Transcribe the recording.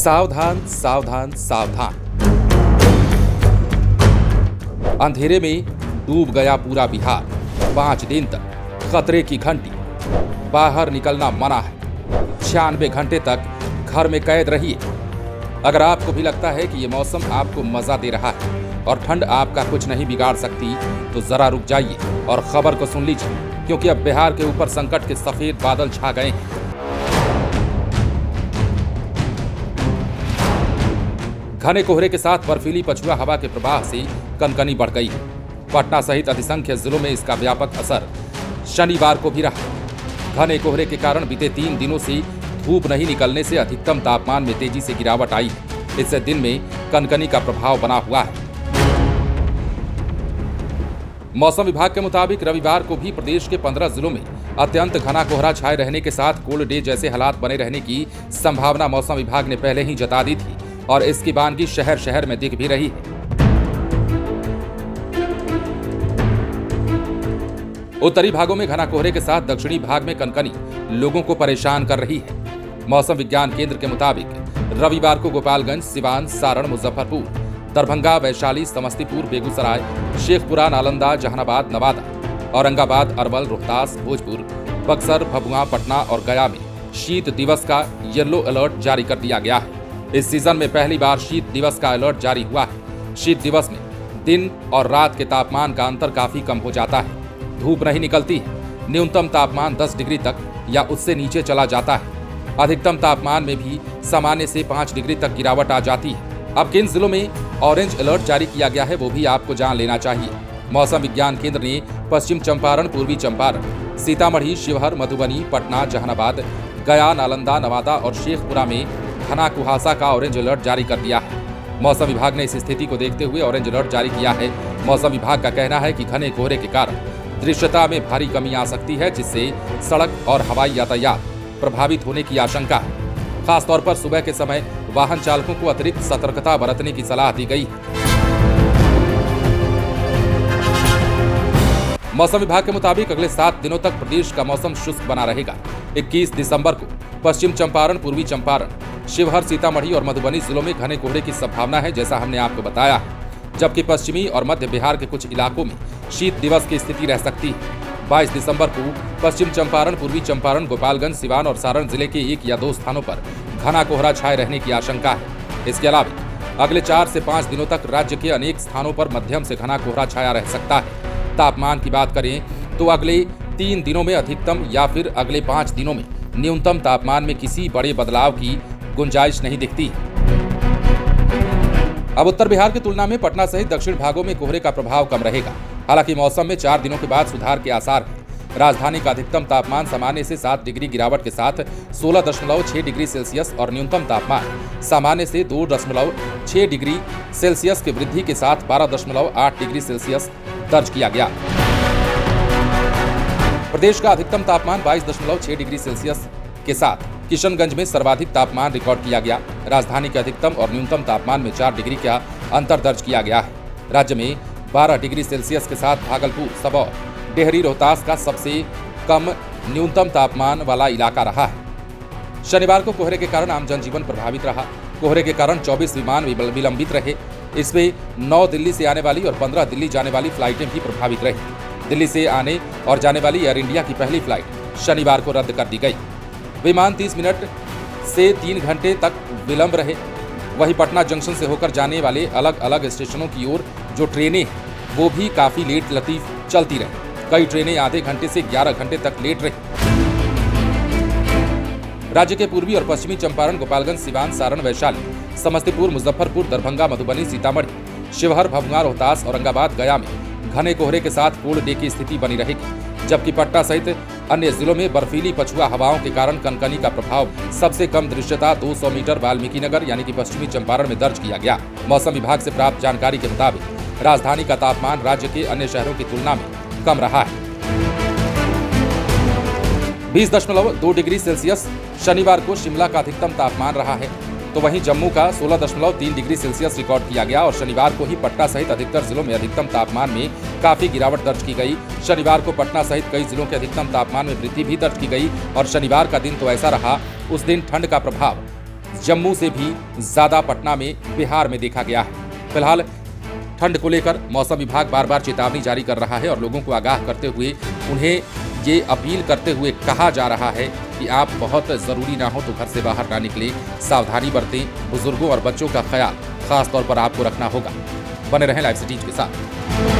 सावधान सावधान सावधान। अंधेरे में डूब गया पूरा बिहार। 5 दिन तक खतरे की घंटी। बाहर निकलना मना है। 96 घंटे तक घर में कैद रहिए। अगर आपको भी लगता है कि ये मौसम आपको मजा दे रहा है और ठंड आपका कुछ नहीं बिगाड़ सकती, तो जरा रुक जाइए और खबर को सुन लीजिए, क्योंकि अब बिहार के ऊपर संकट के सफेद बादल छा गए हैं। घने कोहरे के साथ बर्फीली पछुआ हवा के प्रवाह से कनकनी बढ़ गई है। पटना सहित अधिसंख्य जिलों में इसका व्यापक असर शनिवार को भी रहा। घने कोहरे के कारण बीते 3 दिनों से धूप नहीं निकलने से अधिकतम तापमान में तेजी से गिरावट आई है। इससे दिन में कनकनी का प्रभाव बना हुआ है। मौसम विभाग के मुताबिक रविवार को भी प्रदेश के 15 जिलों में अत्यंत घना कोहरा छाए रहने के साथ कोल्ड डे जैसे हालात बने रहने की संभावना मौसम विभाग ने पहले ही जता दी थी और इसकी बानगी शहर शहर में दिख भी रही है। उत्तरी भागों में घना कोहरे के साथ दक्षिणी भाग में कनकनी लोगों को परेशान कर रही है। मौसम विज्ञान केंद्र के मुताबिक रविवार को गोपालगंज, सिवान, सारण, मुजफ्फरपुर, दरभंगा, वैशाली, समस्तीपुर, बेगूसराय, शेखपुरा, नालंदा, जहानाबाद, नवादा, औरंगाबाद, अरवल, रोहतास, भोजपुर, बक्सर, भभुआ, पटना और गया में शीत दिवस का येलो अलर्ट जारी कर दिया गया है। इस सीजन में पहली बार शीत दिवस का अलर्ट जारी हुआ है। शीत दिवस में दिन और रात के तापमान का अंतर काफी कम हो जाता है। धूप नहीं निकलती है। न्यूनतम तापमान 10 डिग्री तक या उससे नीचे चला जाता है। अधिकतम तापमान में भी सामान्य से 5 डिग्री तक गिरावट आ जाती है। अब किन जिलों में ऑरेंज अलर्ट जारी किया गया है वो भी आपको जान लेना चाहिए। मौसम विज्ञान केंद्र ने पश्चिम चंपारण, पूर्वी चंपारण, सीतामढ़ी, शिवहर, मधुबनी, पटना, जहानाबाद, गया, नालंदा, नवादा और शेखपुरा में घना कुहासा का ऑरेंज अलर्ट जारी कर दिया है। मौसम विभाग ने इस स्थिति को देखते हुए ऑरेंज अलर्ट जारी किया है। मौसम विभाग का कहना है कि घने कोहरे के कारण दृश्यता में भारी कमी आ सकती है, जिससे सड़क और हवाई यातायात प्रभावित होने की आशंका है। खासतौर पर सुबह के समय वाहन चालकों को अतिरिक्त सतर्कता बरतने की सलाह दी गई है। मौसम विभाग के मुताबिक अगले 7 दिनों तक प्रदेश का मौसम शुष्क बना रहेगा। 21 दिसंबर को पश्चिम चंपारण, पूर्वी चंपारण, शिवहर, सीतामढ़ी और मधुबनी जिलों में घने कोहरे की संभावना है, जैसा हमने आपको बताया है। जबकि पश्चिमी और मध्य बिहार के कुछ इलाकों में शीत दिवस की स्थिति रह सकती है। 22 दिसंबर को पश्चिम चंपारण, पूर्वी चंपारण, गोपालगंज, सिवान और सारण जिले के 1 या 2 स्थानों पर घना कोहरा छाए रहने की आशंका है। इसके अलावा अगले 4 से 5 दिनों तक राज्य के अनेक स्थानों पर मध्यम से घना कोहरा छाया रह सकता है। तापमान की बात करें तो अगले 3 दिनों में अधिकतम या फिर अगले 5 दिनों में न्यूनतम तापमान में किसी बड़े बदलाव की गुंजाइश नहीं दिखती। अब उत्तर बिहार की तुलना में पटना सहित दक्षिण भागों में कोहरे का प्रभाव कम रहेगा। हालांकि मौसम में 4 दिनों के बाद सुधार के आसार हैं। राजधानी का अधिकतम तापमान सामान्य से 7 डिग्री गिरावट के साथ 16.6 डिग्री सेल्सियस और न्यूनतम तापमान सामान्य से 2.6 डिग्री सेल्सियस की वृद्धि के साथ 12.8 डिग्री सेल्सियस दर्ज किया गया। प्रदेश का अधिकतम तापमान 22.6 डिग्री सेल्सियस के साथ किशनगंज में सर्वाधिक तापमान रिकॉर्ड किया गया। राजधानी के अधिकतम और न्यूनतम तापमान में 4 डिग्री का अंतर दर्ज किया गया है। राज्य में 12 डिग्री सेल्सियस के साथ भागलपुर, सबौर, डेहरी, रोहतास का सबसे कम न्यूनतम तापमान वाला इलाका रहा है। शनिवार को कोहरे के कारण आम जनजीवन प्रभावित रहा। कोहरे के कारण 24 विमान विलंबित रहे। इसमें 9 दिल्ली से आने वाली और 15 दिल्ली जाने वाली फ्लाइटें भी प्रभावित रही। दिल्ली से आने और जाने वाली एयर इंडिया की पहली फ्लाइट शनिवार को रद्द कर दी गई। विमान 30 मिनट से 3 घंटे तक विलंब रहे। वहीं पटना जंक्शन से होकर जाने वाले अलग अलग स्टेशनों की ओर जो ट्रेनें वो भी काफी लेट लतीफ चलती रही। कई ट्रेनें आधे घंटे से 11 घंटे तक लेट रही। राज्य के पूर्वी और पश्चिमी चंपारण, गोपालगंज, सिवान, सारण, वैशाली, समस्तीपुर, मुजफ्फरपुर, दरभंगा, मधुबनी, सीतामढ़ी, शिवहर, भभुआ, रोहतास, औरंगाबाद, गया में घने कोहरे के साथ कोल्ड डे की स्थिति बनी रहेगी। जबकि पटना सहित अन्य जिलों में बर्फीली पछुआ हवाओं के कारण कनकनी का प्रभाव सबसे कम दृश्यता 200 मीटर वाल्मीकि नगर यानी कि पश्चिमी चंपारण में दर्ज किया गया। मौसम विभाग से प्राप्त जानकारी के मुताबिक राजधानी का तापमान राज्य के अन्य शहरों की तुलना में कम रहा है। 20.2 डिग्री सेल्सियस शनिवार को शिमला का अधिकतम तापमान रहा है, तो वहीं जम्मू का 16.3 डिग्री सेल्सियस रिकॉर्ड किया गया और शनिवार को ही पटना सहित अधिकतर जिलों में अधिकतम तापमान में काफी गिरावट दर्ज की गई। शनिवार को पटना सहित कई जिलों के अधिकतम तापमान में वृद्धि भी दर्ज की गई और शनिवार का दिन तो ऐसा रहा, उस दिन ठंड का प्रभाव जम्मू से भी ज्यादा पटना में, बिहार में देखा गया है। फिलहाल ठंड को लेकर मौसम विभाग बार बार चेतावनी जारी कर रहा है और लोगों को आगाह करते हुए उन्हें ये अपील करते हुए कहा जा रहा है कि आप बहुत ज़रूरी ना हो तो घर से बाहर ना निकलें, सावधानी बरतें। बुजुर्गों और बच्चों का ख्याल खास तौर पर आपको रखना होगा। बने रहें लाइव सिटीज के साथ।